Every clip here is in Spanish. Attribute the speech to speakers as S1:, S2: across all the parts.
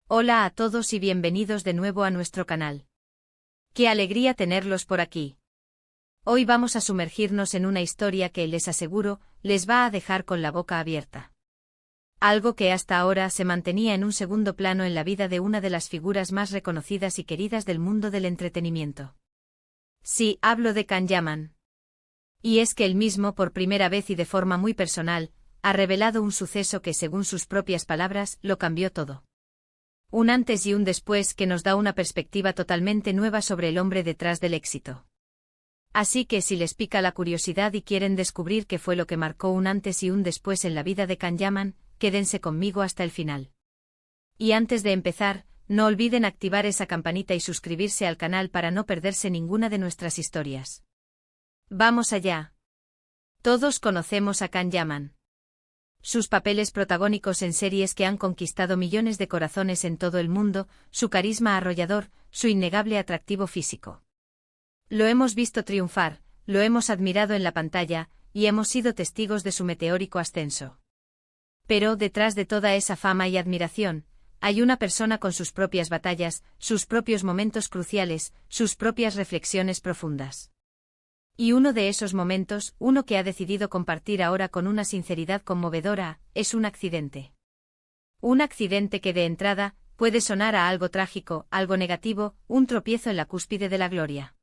S1: Hola a todos y bienvenidos de nuevo a nuestro canal. ¡Qué alegría tenerlos por aquí! Hoy vamos a sumergirnos en una historia que, les aseguro, les va a dejar con la boca abierta. Algo que hasta ahora se mantenía en un segundo plano en la vida de una de las figuras más reconocidas y queridas del mundo del entretenimiento. Sí, hablo de Can Yaman. Y es que él mismo, por primera vez y de forma muy personal, ha revelado un suceso que, según sus propias palabras, lo cambió todo. Un antes y un después que nos da una perspectiva totalmente nueva sobre el hombre detrás del éxito. Así que si les pica la curiosidad y quieren descubrir qué fue lo que marcó un antes y un después en la vida de Can Yaman, quédense conmigo hasta el final. Y antes de empezar, no olviden activar esa campanita y suscribirse al canal para no perderse ninguna de nuestras historias. ¡Vamos allá! Todos conocemos a Can Yaman. Sus papeles protagónicos en series que han conquistado millones de corazones en todo el mundo, su carisma arrollador, su innegable atractivo físico. Lo hemos visto triunfar, lo hemos admirado en la pantalla, y hemos sido testigos de su meteórico ascenso. Pero, detrás de toda esa fama y admiración, hay una persona con sus propias batallas, sus propios momentos cruciales, sus propias reflexiones profundas. Y uno de esos momentos, uno que ha decidido compartir ahora con una sinceridad conmovedora, es un accidente. Un accidente que de entrada, puede sonar a algo trágico, algo negativo, un tropiezo en la cúspide de la gloria.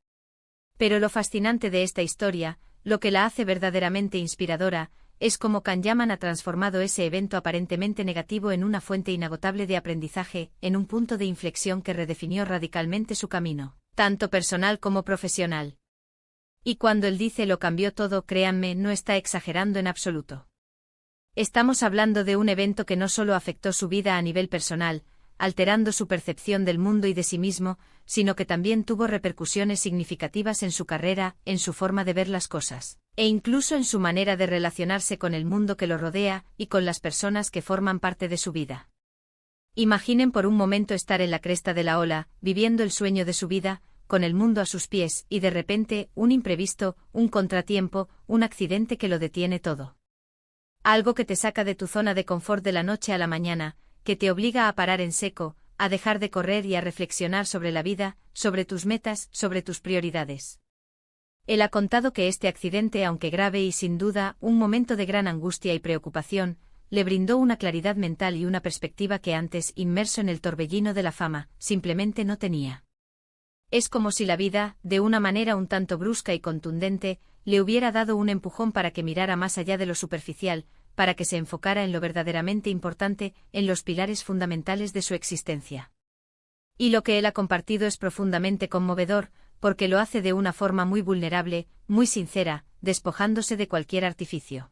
S1: Pero lo fascinante de esta historia, lo que la hace verdaderamente inspiradora, es cómo Can Yaman ha transformado ese evento aparentemente negativo en una fuente inagotable de aprendizaje, en un punto de inflexión que redefinió radicalmente su camino, tanto personal como profesional. Y cuando él dice lo cambió todo, créanme, no está exagerando en absoluto. Estamos hablando de un evento que no solo afectó su vida a nivel personal, alterando su percepción del mundo y de sí mismo, sino que también tuvo repercusiones significativas en su carrera, en su forma de ver las cosas, e incluso en su manera de relacionarse con el mundo que lo rodea y con las personas que forman parte de su vida. Imaginen por un momento estar en la cresta de la ola, viviendo el sueño de su vida, con el mundo a sus pies, y de repente, un imprevisto, un contratiempo, un accidente que lo detiene todo. Algo que te saca de tu zona de confort de la noche a la mañana, que te obliga a parar en seco, a dejar de correr y a reflexionar sobre la vida, sobre tus metas, sobre tus prioridades. Él ha contado que este accidente, aunque grave y sin duda, un momento de gran angustia y preocupación, le brindó una claridad mental y una perspectiva que antes, inmerso en el torbellino de la fama, simplemente no tenía. Es como si la vida, de una manera un tanto brusca y contundente, le hubiera dado un empujón para que mirara más allá de lo superficial, para que se enfocara en lo verdaderamente importante, en los pilares fundamentales de su existencia. Y lo que él ha compartido es profundamente conmovedor, porque lo hace de una forma muy vulnerable, muy sincera, despojándose de cualquier artificio.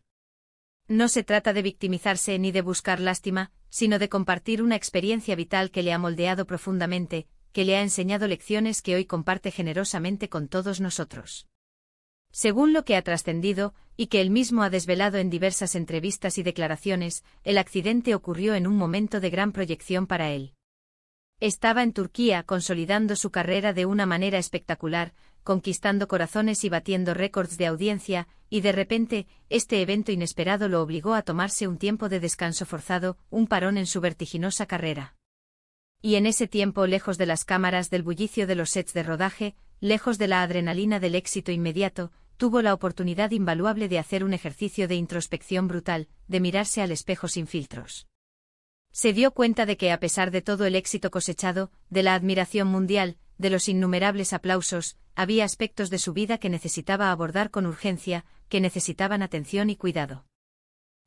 S1: No se trata de victimizarse ni de buscar lástima, sino de compartir una experiencia vital que le ha moldeado profundamente, que le ha enseñado lecciones que hoy comparte generosamente con todos nosotros. Según lo que ha trascendido, y que él mismo ha desvelado en diversas entrevistas y declaraciones, el accidente ocurrió en un momento de gran proyección para él. Estaba en Turquía consolidando su carrera de una manera espectacular, conquistando corazones y batiendo récords de audiencia, y de repente, este evento inesperado lo obligó a tomarse un tiempo de descanso forzado, un parón en su vertiginosa carrera. Y en ese tiempo, lejos de las cámaras, del bullicio de los sets de rodaje, lejos de la adrenalina del éxito inmediato, tuvo la oportunidad invaluable de hacer un ejercicio de introspección brutal, de mirarse al espejo sin filtros. Se dio cuenta de que a pesar de todo el éxito cosechado, de la admiración mundial, de los innumerables aplausos, había aspectos de su vida que necesitaba abordar con urgencia, que necesitaban atención y cuidado.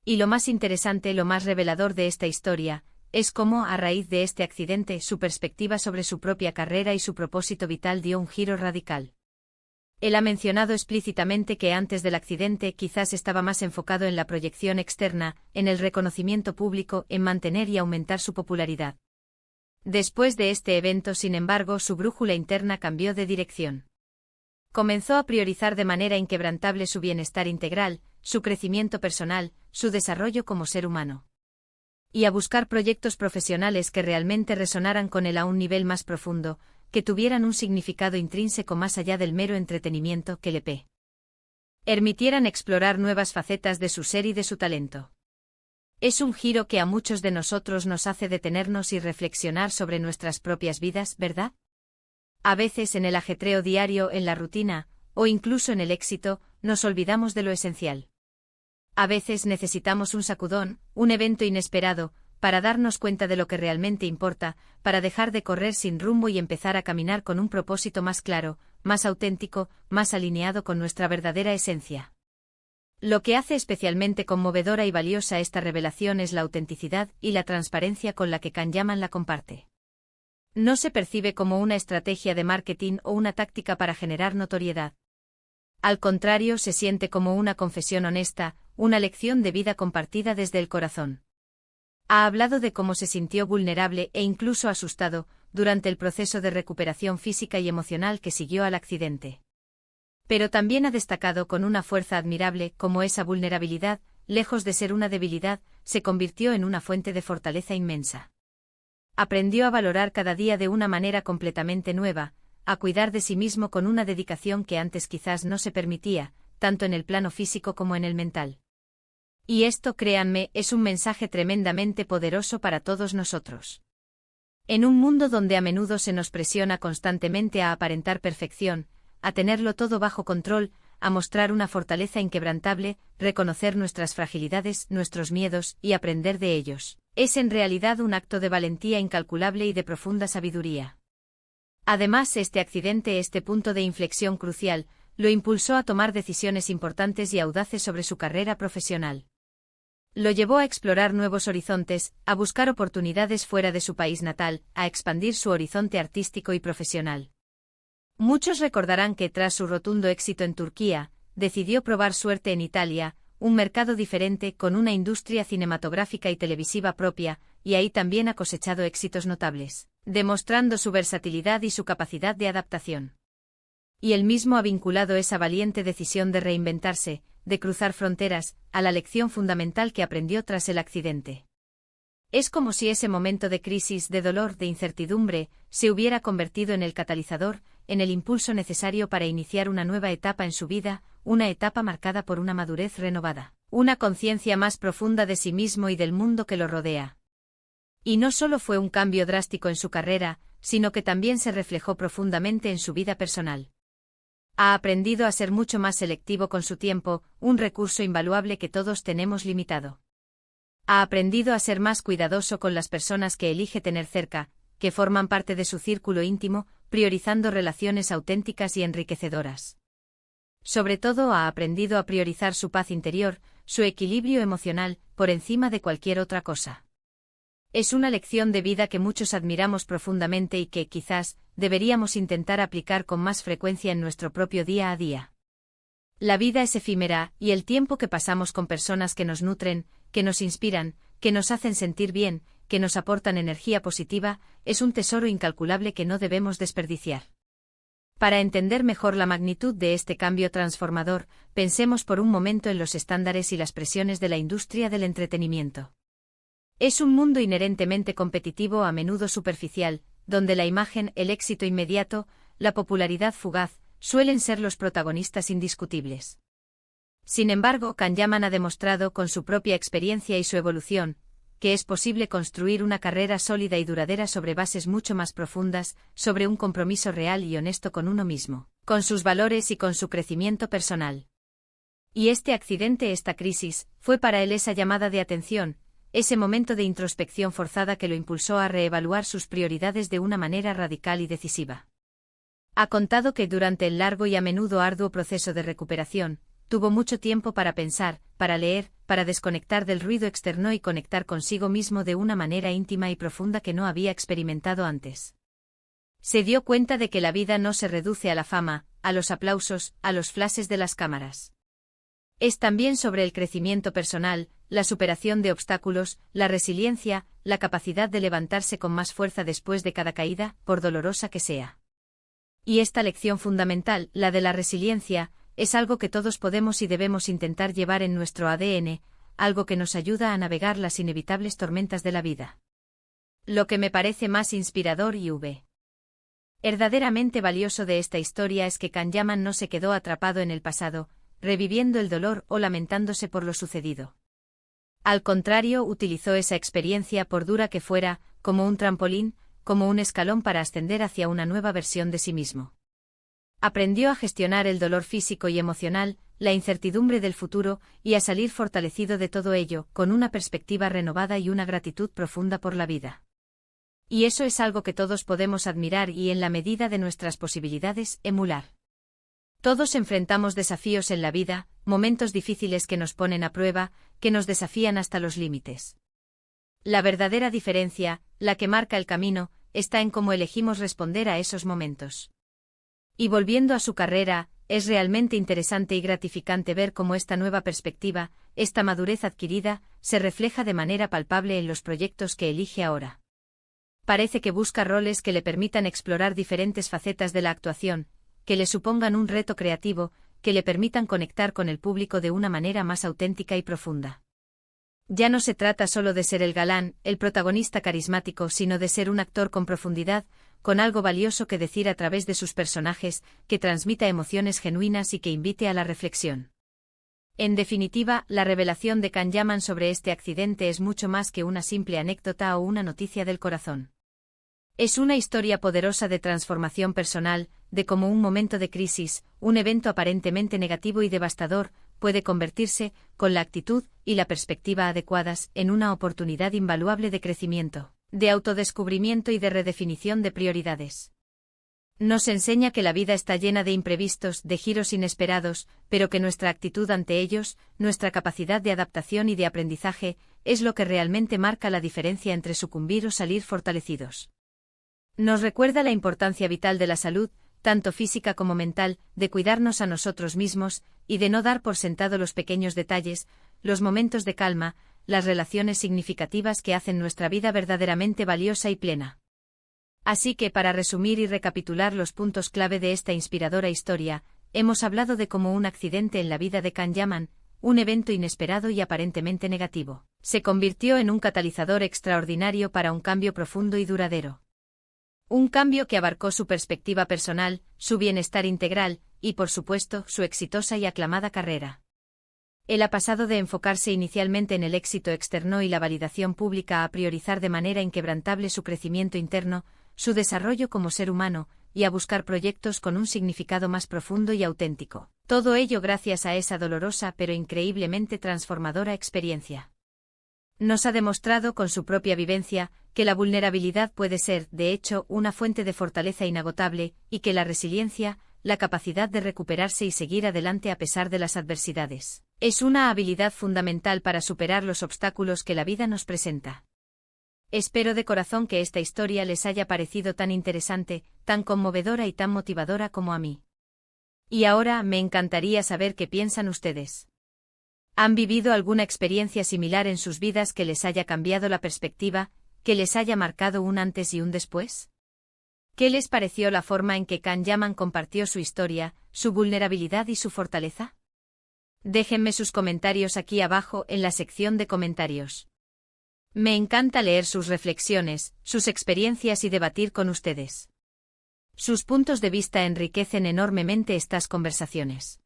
S1: Y lo más interesante, lo más revelador de esta historia, es cómo, a raíz de este accidente, su perspectiva sobre su propia carrera y su propósito vital dio un giro radical. Él ha mencionado explícitamente que antes del accidente quizás estaba más enfocado en la proyección externa, en el reconocimiento público, en mantener y aumentar su popularidad. Después de este evento, sin embargo, su brújula interna cambió de dirección. Comenzó a priorizar de manera inquebrantable su bienestar integral, su crecimiento personal, su desarrollo como ser humano. Y a buscar proyectos profesionales que realmente resonaran con él a un nivel más profundo, que tuvieran un significado intrínseco más allá del mero entretenimiento que le permitieran explorar nuevas facetas de su ser y de su talento. Es un giro que a muchos de nosotros nos hace detenernos y reflexionar sobre nuestras propias vidas, ¿verdad? A veces en el ajetreo diario, en la rutina, o incluso en el éxito, nos olvidamos de lo esencial. A veces necesitamos un sacudón, un evento inesperado, para darnos cuenta de lo que realmente importa, para dejar de correr sin rumbo y empezar a caminar con un propósito más claro, más auténtico, más alineado con nuestra verdadera esencia. Lo que hace especialmente conmovedora y valiosa esta revelación es la autenticidad y la transparencia con la que Kanyaman la comparte. No se percibe como una estrategia de marketing o una táctica para generar notoriedad. Al contrario, se siente como una confesión honesta, una lección de vida compartida desde el corazón. Ha hablado de cómo se sintió vulnerable e incluso asustado durante el proceso de recuperación física y emocional que siguió al accidente. Pero también ha destacado con una fuerza admirable cómo esa vulnerabilidad, lejos de ser una debilidad, se convirtió en una fuente de fortaleza inmensa. Aprendió a valorar cada día de una manera completamente nueva, a cuidar de sí mismo con una dedicación que antes quizás no se permitía, tanto en el plano físico como en el mental. Y esto, créanme, es un mensaje tremendamente poderoso para todos nosotros. En un mundo donde a menudo se nos presiona constantemente a aparentar perfección, a tenerlo todo bajo control, a mostrar una fortaleza inquebrantable, reconocer nuestras fragilidades, nuestros miedos, y aprender de ellos, es en realidad un acto de valentía incalculable y de profunda sabiduría. Además, este punto de inflexión crucial, lo impulsó a tomar decisiones importantes y audaces sobre su carrera profesional. Lo llevó a explorar nuevos horizontes, a buscar oportunidades fuera de su país natal, a expandir su horizonte artístico y profesional. Muchos recordarán que tras su rotundo éxito en Turquía, decidió probar suerte en Italia, un mercado diferente con una industria cinematográfica y televisiva propia, y ahí también ha cosechado éxitos notables, demostrando su versatilidad y su capacidad de adaptación. Y él mismo ha vinculado esa valiente decisión de reinventarse, de cruzar fronteras, a la lección fundamental que aprendió tras el accidente. Es como si ese momento de crisis, de dolor, de incertidumbre, se hubiera convertido en el catalizador, en el impulso necesario para iniciar una nueva etapa en su vida, una etapa marcada por una madurez renovada, una conciencia más profunda de sí mismo y del mundo que lo rodea. Y no solo fue un cambio drástico en su carrera, sino que también se reflejó profundamente en su vida personal. Ha aprendido a ser mucho más selectivo con su tiempo, un recurso invaluable que todos tenemos limitado. Ha aprendido a ser más cuidadoso con las personas que elige tener cerca, que forman parte de su círculo íntimo, priorizando relaciones auténticas y enriquecedoras. Sobre todo ha aprendido a priorizar su paz interior, su equilibrio emocional, por encima de cualquier otra cosa. Es una lección de vida que muchos admiramos profundamente y que, quizás, deberíamos intentar aplicar con más frecuencia en nuestro propio día a día. La vida es efímera, y el tiempo que pasamos con personas que nos nutren, que nos inspiran, que nos hacen sentir bien, que nos aportan energía positiva, es un tesoro incalculable que no debemos desperdiciar. Para entender mejor la magnitud de este cambio transformador, pensemos por un momento en los estándares y las presiones de la industria del entretenimiento. Es un mundo inherentemente competitivo, a menudo superficial, donde la imagen, el éxito inmediato, la popularidad fugaz, suelen ser los protagonistas indiscutibles. Sin embargo, Kanyaman ha demostrado con su propia experiencia y su evolución, que es posible construir una carrera sólida y duradera sobre bases mucho más profundas, sobre un compromiso real y honesto con uno mismo, con sus valores y con su crecimiento personal. Y este accidente, esta crisis, fue para él esa llamada de atención, ese momento de introspección forzada que lo impulsó a reevaluar sus prioridades de una manera radical y decisiva. Ha contado que durante el largo y a menudo arduo proceso de recuperación, tuvo mucho tiempo para pensar, para leer, para desconectar del ruido externo y conectar consigo mismo de una manera íntima y profunda que no había experimentado antes. Se dio cuenta de que la vida no se reduce a la fama, a los aplausos, a los flashes de las cámaras. Es también sobre el crecimiento personal, la superación de obstáculos, la resiliencia, la capacidad de levantarse con más fuerza después de cada caída, por dolorosa que sea. Y esta lección fundamental, la de la resiliencia, es algo que todos podemos y debemos intentar llevar en nuestro ADN, algo que nos ayuda a navegar las inevitables tormentas de la vida. Lo que me parece más inspirador y verdaderamente valioso de esta historia es que Kanyaman no se quedó atrapado en el pasado, reviviendo el dolor o lamentándose por lo sucedido. Al contrario, utilizó esa experiencia, por dura que fuera, como un trampolín, como un escalón para ascender hacia una nueva versión de sí mismo. Aprendió a gestionar el dolor físico y emocional, la incertidumbre del futuro, y a salir fortalecido de todo ello, con una perspectiva renovada y una gratitud profunda por la vida. Y eso es algo que todos podemos admirar y, en la medida de nuestras posibilidades, emular. Todos enfrentamos desafíos en la vida, momentos difíciles que nos ponen a prueba, que nos desafían hasta los límites. La verdadera diferencia, la que marca el camino, está en cómo elegimos responder a esos momentos. Y volviendo a su carrera, es realmente interesante y gratificante ver cómo esta nueva perspectiva, esta madurez adquirida, se refleja de manera palpable en los proyectos que elige ahora. Parece que busca roles que le permitan explorar diferentes facetas de la actuación, que le supongan un reto creativo, que le permitan conectar con el público de una manera más auténtica y profunda. Ya no se trata solo de ser el galán, el protagonista carismático, sino de ser un actor con profundidad, con algo valioso que decir a través de sus personajes, que transmita emociones genuinas y que invite a la reflexión. En definitiva, la revelación de Can Yaman sobre este accidente es mucho más que una simple anécdota o una noticia del corazón. Es una historia poderosa de transformación personal, de cómo un momento de crisis, un evento aparentemente negativo y devastador, puede convertirse, con la actitud y la perspectiva adecuadas, en una oportunidad invaluable de crecimiento, de autodescubrimiento y de redefinición de prioridades. Nos enseña que la vida está llena de imprevistos, de giros inesperados, pero que nuestra actitud ante ellos, nuestra capacidad de adaptación y de aprendizaje, es lo que realmente marca la diferencia entre sucumbir o salir fortalecidos. Nos recuerda la importancia vital de la salud, tanto física como mental, de cuidarnos a nosotros mismos, y de no dar por sentado los pequeños detalles, los momentos de calma, las relaciones significativas que hacen nuestra vida verdaderamente valiosa y plena. Así que, para resumir y recapitular los puntos clave de esta inspiradora historia, hemos hablado de cómo un accidente en la vida de Can Yaman, un evento inesperado y aparentemente negativo, se convirtió en un catalizador extraordinario para un cambio profundo y duradero. Un cambio que abarcó su perspectiva personal, su bienestar integral, y por supuesto, su exitosa y aclamada carrera. Él ha pasado de enfocarse inicialmente en el éxito externo y la validación pública a priorizar de manera inquebrantable su crecimiento interno, su desarrollo como ser humano, y a buscar proyectos con un significado más profundo y auténtico. Todo ello gracias a esa dolorosa pero increíblemente transformadora experiencia. Nos ha demostrado con su propia vivencia que la vulnerabilidad puede ser, de hecho, una fuente de fortaleza inagotable, y que la resiliencia, la capacidad de recuperarse y seguir adelante a pesar de las adversidades, es una habilidad fundamental para superar los obstáculos que la vida nos presenta. Espero de corazón que esta historia les haya parecido tan interesante, tan conmovedora y tan motivadora como a mí. Y ahora me encantaría saber qué piensan ustedes. ¿Han vivido alguna experiencia similar en sus vidas que les haya cambiado la perspectiva, que les haya marcado un antes y un después? ¿Qué les pareció la forma en que Can Yaman compartió su historia, su vulnerabilidad y su fortaleza? Déjenme sus comentarios aquí abajo en la sección de comentarios. Me encanta leer sus reflexiones, sus experiencias y debatir con ustedes. Sus puntos de vista enriquecen enormemente estas conversaciones.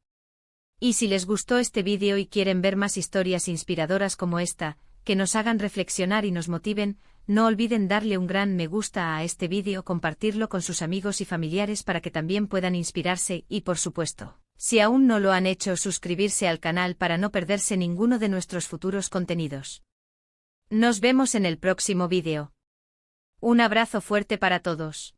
S1: Y si les gustó este vídeo y quieren ver más historias inspiradoras como esta, que nos hagan reflexionar y nos motiven, no olviden darle un gran me gusta a este vídeo, compartirlo con sus amigos y familiares para que también puedan inspirarse y, por supuesto, si aún no lo han hecho, suscribirse al canal para no perderse ninguno de nuestros futuros contenidos. Nos vemos en el próximo vídeo. Un abrazo fuerte para todos.